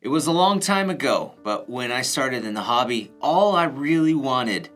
It was a long time ago, but when I started in the hobby, all I really wanted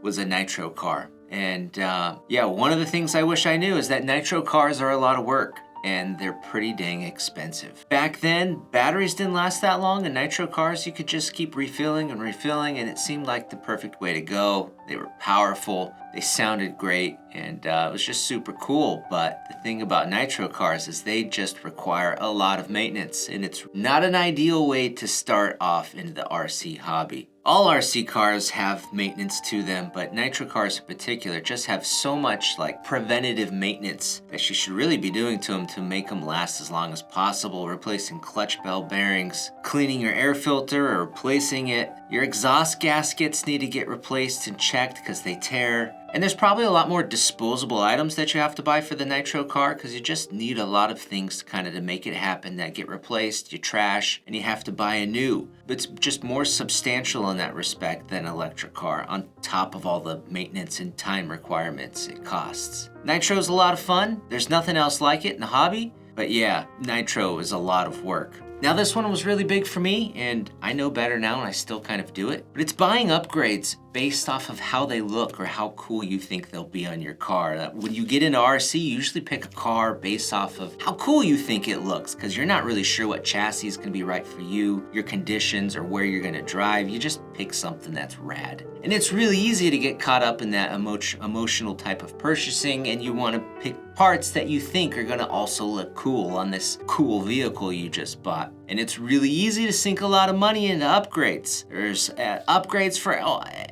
was a Nitro car. And yeah, one of the things I wish I knew is that Nitro cars are a lot of work and they're pretty dang expensive. Back then, batteries didn't last that long, and Nitro cars, you could just keep refilling and refilling, and it seemed like the perfect way to go. They were powerful, they sounded great, and it was just super cool. But the thing about Nitro cars is they just require a lot of maintenance, and it's not an ideal way to start off into the RC hobby. All RC cars have maintenance to them, but Nitro cars in particular just have so much like preventative maintenance that you should really be doing to them to make them last as long as possible. Replacing clutch bell bearings, cleaning your air filter or replacing it. Your exhaust gaskets need to get replaced and checked because they tear. And there's probably a lot more disposable items that you have to buy for the Nitro car because you just need a lot of things to make it happen that get replaced, you trash, and you have to buy a new. It's just more substantial in that respect than an electric car, on top of all the maintenance and time requirements it costs. Nitro's a lot of fun. There's nothing else like it in the hobby, but yeah, Nitro is a lot of work. Now this one was really big for me, and I know better now and I still kind of do it, but it's buying upgrades based off of how they look or how cool you think they'll be on your car. When you get into RC, you usually pick a car based off of how cool you think it looks, because you're not really sure what chassis is going to be right for you, your conditions, or where you're going to drive. You just pick something that's rad. And it's really easy to get caught up in that emotional type of purchasing, and you want to pick parts that you think are going to also look cool on this cool vehicle you just bought. And it's really easy to sink a lot of money into upgrades. There's upgrades for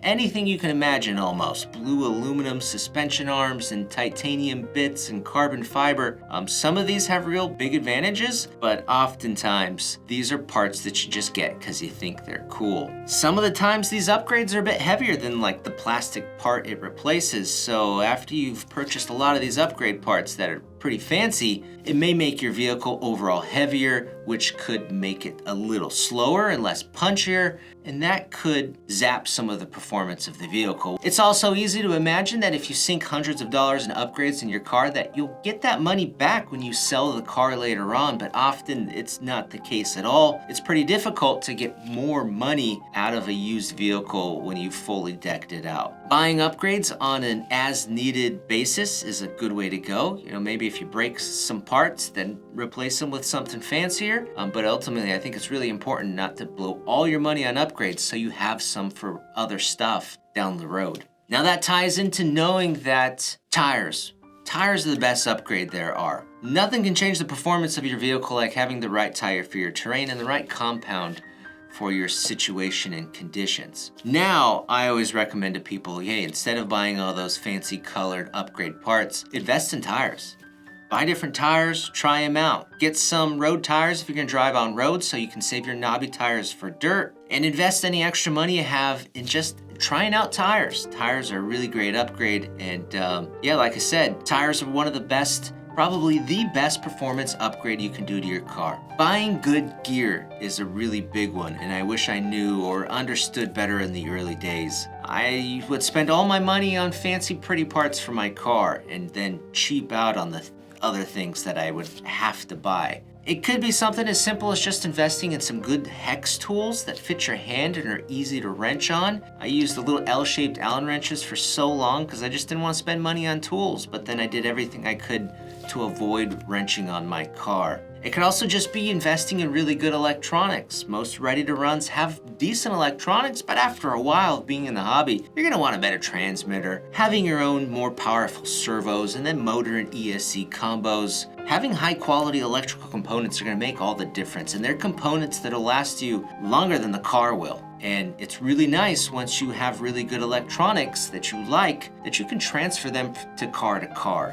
anything you can imagine almost. Blue aluminum suspension arms and titanium bits and carbon fiber. Some of these have real big advantages, but oftentimes these are parts that you just get because you think they're cool. Some of the times these upgrades are a bit heavier than like the plastic part it replaces. So after you've purchased a lot of these upgrade parts that are pretty fancy, it may make your vehicle overall heavier, which could make it a little slower and less punchier, and that could zap some of the performance of the vehicle. It's also easy to imagine that if you sink hundreds of dollars in upgrades in your car, that you'll get that money back when you sell the car later on, but often it's not the case at all. It's pretty difficult to get more money out of a used vehicle when you've fully decked it out. Buying upgrades on an as-needed basis is a good way to go. Maybe if you break some parts, then replace them with something fancier. But ultimately, I think it's really important not to blow all your money on upgrades so you have some for other stuff down the road. Now that ties into knowing that tires are the best upgrade there are. Nothing can change the performance of your vehicle like having the right tire for your terrain and the right compound for your situation and conditions. Now, I always recommend to people, hey, instead of buying all those fancy colored upgrade parts, invest in tires. Buy different tires, try them out. Get some road tires if you're gonna drive on roads so you can save your knobby tires for dirt. And invest any extra money you have in just trying out tires. Tires are a really great upgrade, and yeah, like I said, tires are one of the best, probably the best performance upgrade you can do to your car. Buying good gear is a really big one, and I wish I knew or understood better in the early days. I would spend all my money on fancy pretty parts for my car and then cheap out on the other things that I would have to buy. It could be something as simple as just investing in some good hex tools that fit your hand and are easy to wrench on. I used the little L-shaped Allen wrenches for so long because I just didn't want to spend money on tools, but then I did everything I could to avoid wrenching on my car. It could also just be investing in really good electronics. Most ready-to-runs have decent electronics, but after a while of being in the hobby, you're gonna want a better transmitter, having your own more powerful servos, and then motor and ESC combos. Having high-quality electrical components are gonna make all the difference, and they're components that'll last you longer than the car will. And it's really nice once you have really good electronics that you like, that you can transfer them to car,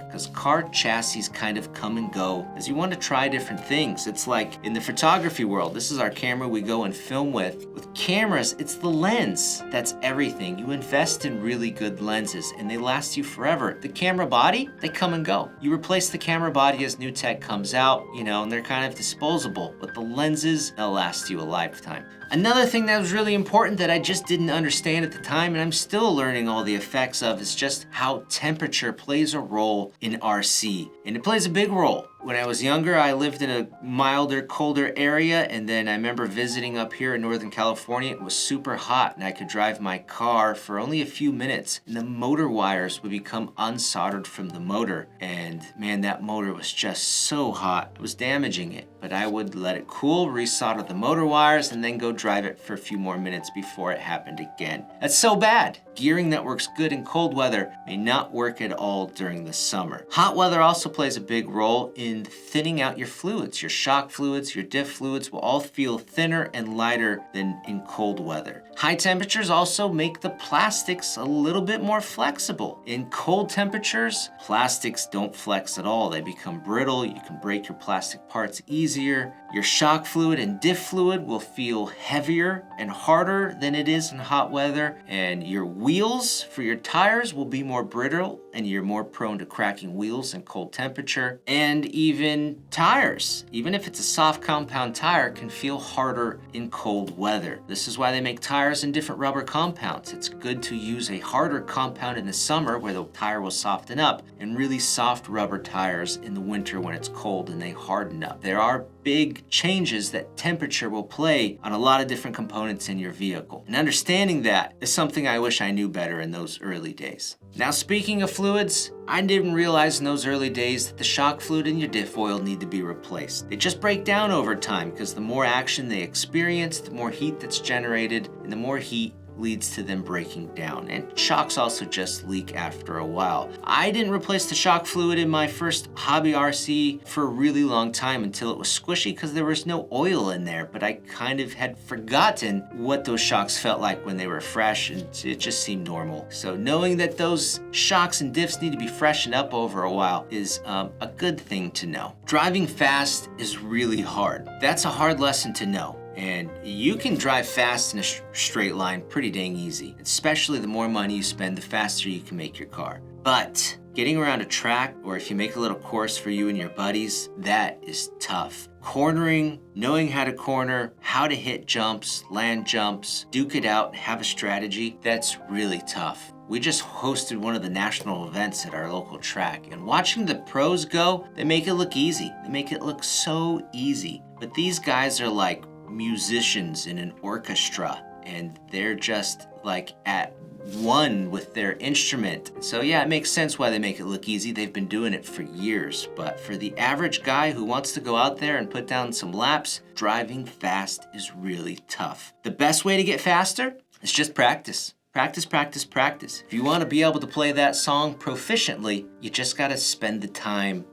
because car chassis kind of come and go as you want to try different things. It's like in the photography world, this is our camera we go and film with. With cameras, it's the lens that's everything. You invest in really good lenses and they last you forever. The camera body, they come and go. You replace the camera body as new tech comes out, and they're kind of disposable, but the lenses, they'll last you a lifetime. Another thing that was really important that I just didn't understand at the time, and I'm still learning all the effects of, is just how temperature plays a role in RC. And it plays a big role. When I was younger, I lived in a milder, colder area, and then I remember visiting up here in Northern California. It was super hot, and I could drive my car for only a few minutes, and the motor wires would become unsoldered from the motor. And man, that motor was just so hot. It was damaging it, but I would let it cool, resolder the motor wires, and then go drive it for a few more minutes before it happened again. That's so bad. Gearing that works good in cold weather may not work at all during the summer. Hot weather also plays a big role in thinning out your fluids. Your shock fluids, your diff fluids will all feel thinner and lighter than in cold weather. High temperatures also make the plastics a little bit more flexible. In cold temperatures, plastics don't flex at all. They become brittle. You can break your plastic parts easier. Your shock fluid and diff fluid will feel heavier and harder than it is in hot weather, and your wheels for your tires will be more brittle, and you're more prone to cracking wheels in cold temperature. And even tires, even if it's a soft compound tire, can feel harder in cold weather. This is why they make tires in different rubber compounds. It's good to use a harder compound in the summer where the tire will soften up, and really soft rubber tires in the winter when it's cold and they harden up. There are big changes that temperature will play on a lot of different components in your vehicle. And understanding that is something I wish I knew better in those early days. Now, speaking of fluids, I didn't realize in those early days that the shock fluid and your diff oil need to be replaced. They just break down over time because the more action they experience, the more heat that's generated, and the more heat leads to them breaking down. And shocks also just leak after a while. I didn't replace the shock fluid in my first hobby RC for a really long time until it was squishy because there was no oil in there, but I kind of had forgotten what those shocks felt like when they were fresh, and it just seemed normal. So knowing that those shocks and diffs need to be freshened up over a while is a good thing to know. Driving fast is really hard. That's a hard lesson to know. And you can drive fast in a straight line pretty dang easy. Especially the more money you spend, the faster you can make your car. But getting around a track, or if you make a little course for you and your buddies, that is tough. Cornering, knowing how to corner, how to hit jumps, land jumps, duke it out, and have a strategy, that's really tough. We just hosted one of the national events at our local track, and watching the pros go, they make it look easy. They make it look so easy. But these guys are like musicians in an orchestra, and they're just like at one with their instrument. So yeah, it makes sense why they make it look easy. They've been doing it for years. But for the average guy who wants to go out there and put down some laps, driving fast is really tough. The best way to get faster is just practice. Practice, practice, practice. If you want to be able to play that song proficiently, you just got to spend the time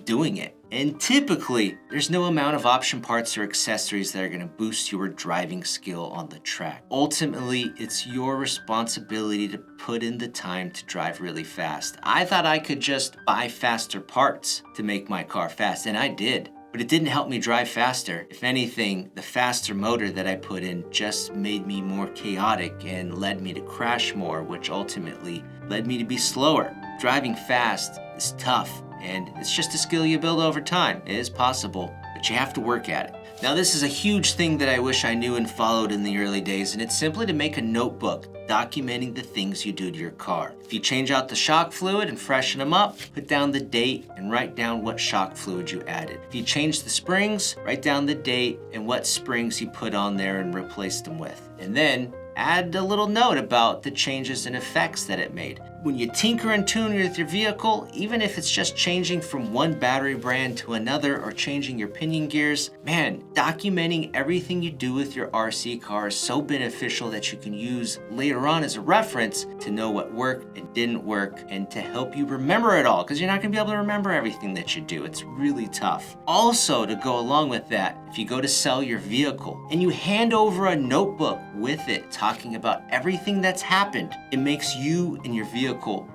doing it. And typically, there's no amount of option parts or accessories that are going to boost your driving skill on the track. Ultimately, it's your responsibility to put in the time to drive really fast. I thought I could just buy faster parts to make my car fast, and I did. But it didn't help me drive faster. If anything, the faster motor that I put in just made me more chaotic and led me to crash more, which ultimately led me to be slower. Driving fast is tough. And it's just a skill you build over time. It is possible, but you have to work at it. Now, this is a huge thing that I wish I knew and followed in the early days, and it's simply to make a notebook documenting the things you do to your car. If you change out the shock fluid and freshen them up, put down the date and write down what shock fluid you added. If you change the springs, write down the date and what springs you put on there and replaced them with. And then add a little note about the changes and effects that it made. When you tinker and tune with your vehicle, even if it's just changing from one battery brand to another or changing your pinion gears, man, documenting everything you do with your RC car is so beneficial that you can use later on as a reference to know what worked and didn't work and to help you remember it all, because you're not going to be able to remember everything that you do. It's really tough. Also, to go along with that, if you go to sell your vehicle and you hand over a notebook with it talking about everything that's happened, it makes you and your vehicle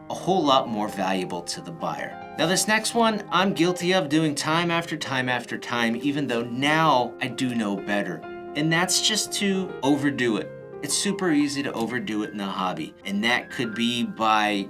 a whole lot more valuable to the buyer. Now, this next one, I'm guilty of doing time after time after time, even though now I do know better. And that's just to overdo it. it's super easy to overdo it in the hobby. And that could be by,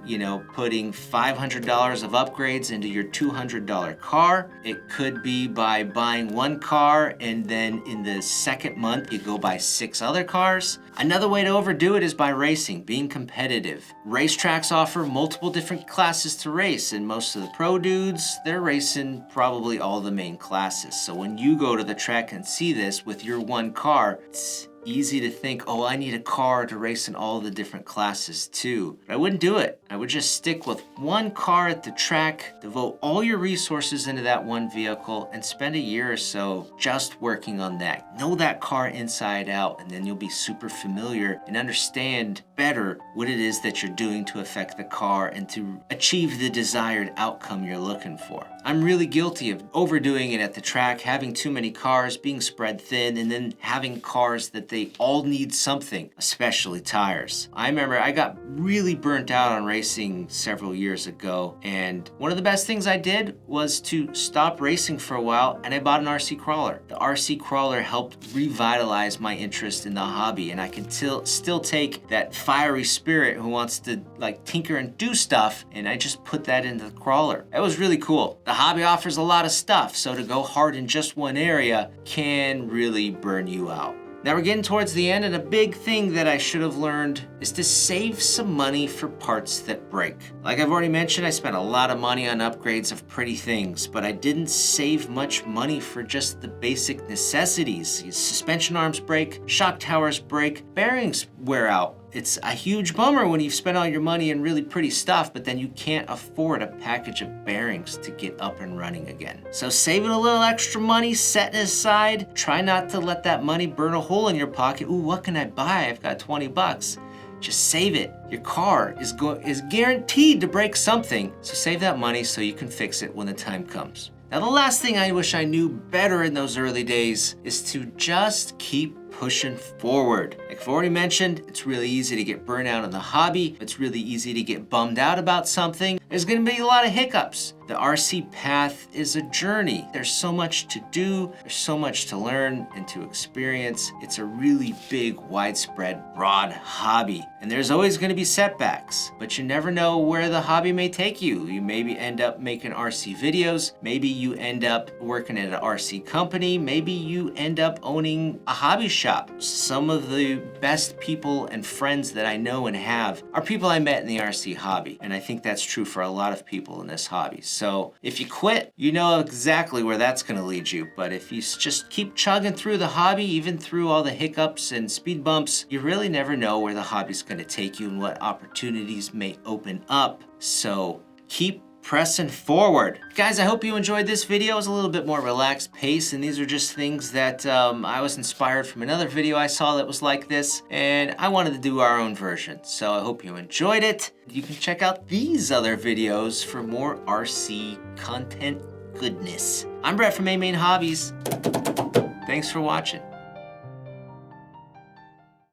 putting $500 of upgrades into your $200 car. It could be by buying one car and then in the second month you go buy 6 other cars. Another way to overdo it is by racing, being competitive. Racetracks offer multiple different classes to race, and most of the pro dudes, they're racing probably all the main classes. So when you go to the track and see this with your one car, it's easy to think, oh, I need a car to race in all the different classes too. But I wouldn't do it. I would just stick with one car at the track, devote all your resources into that one vehicle, and spend a year or so just working on that. Know that car inside out, and then you'll be super familiar and understand better what it is that you're doing to affect the car and to achieve the desired outcome you're looking for. I'm really guilty of overdoing it at the track, having too many cars, being spread thin, and then having cars that they all need something, especially tires. I remember I got really burnt out on racing several years ago, and one of the best things I did was to stop racing for a while, and I bought an RC crawler. The RC crawler helped revitalize my interest in the hobby, and I can still take that fiery spirit who wants to tinker and do stuff, and I just put that into the crawler. That was really cool. The hobby offers a lot of stuff, so to go hard in just one area can really burn you out. Now we're getting towards the end, and a big thing that I should have learned is to save some money for parts that break. Like I've already mentioned, I spent a lot of money on upgrades of pretty things, but I didn't save much money for just the basic necessities. Suspension arms break, shock towers break, bearings wear out. It's a huge bummer when you've spent all your money in really pretty stuff, but then you can't afford a package of bearings to get up and running again. So saving a little extra money, setting it aside, try not to let that money burn a hole in your pocket. Ooh, what can I buy? I've got 20 bucks. Just save it. Your car is guaranteed to break something, so save that money so you can fix it when the time comes. Now, the last thing I wish I knew better in those early days is to just keep pushing forward. Like I've already mentioned, it's really easy to get burnt out in the hobby. It's really easy to get bummed out about something. There's gonna be a lot of hiccups. The RC path is a journey. There's so much to do. There's so much to learn and to experience. It's a really big, widespread, broad hobby. And there's always gonna be setbacks, but you never know where the hobby may take you. You maybe end up making RC videos. Maybe you end up working at an RC company. Maybe you end up owning a hobby shop. Some of the best people and friends that I know and have are people I met in the RC hobby. And I think that's true for a lot of people in this hobby. So if you quit, you know exactly where that's gonna lead you. But if you just keep chugging through the hobby, even through all the hiccups and speed bumps, you really never know where the hobby's gonna take you and what opportunities may open up. So keep pressing forward. Guys, I hope you enjoyed this video. It was a little bit more relaxed pace, and these are just things that I was inspired from another video I saw that was like this, and I wanted to do our own version. So I hope you enjoyed it. You can check out these other videos for more RC content goodness. I'm Brett from AMain Hobbies. Thanks for watching.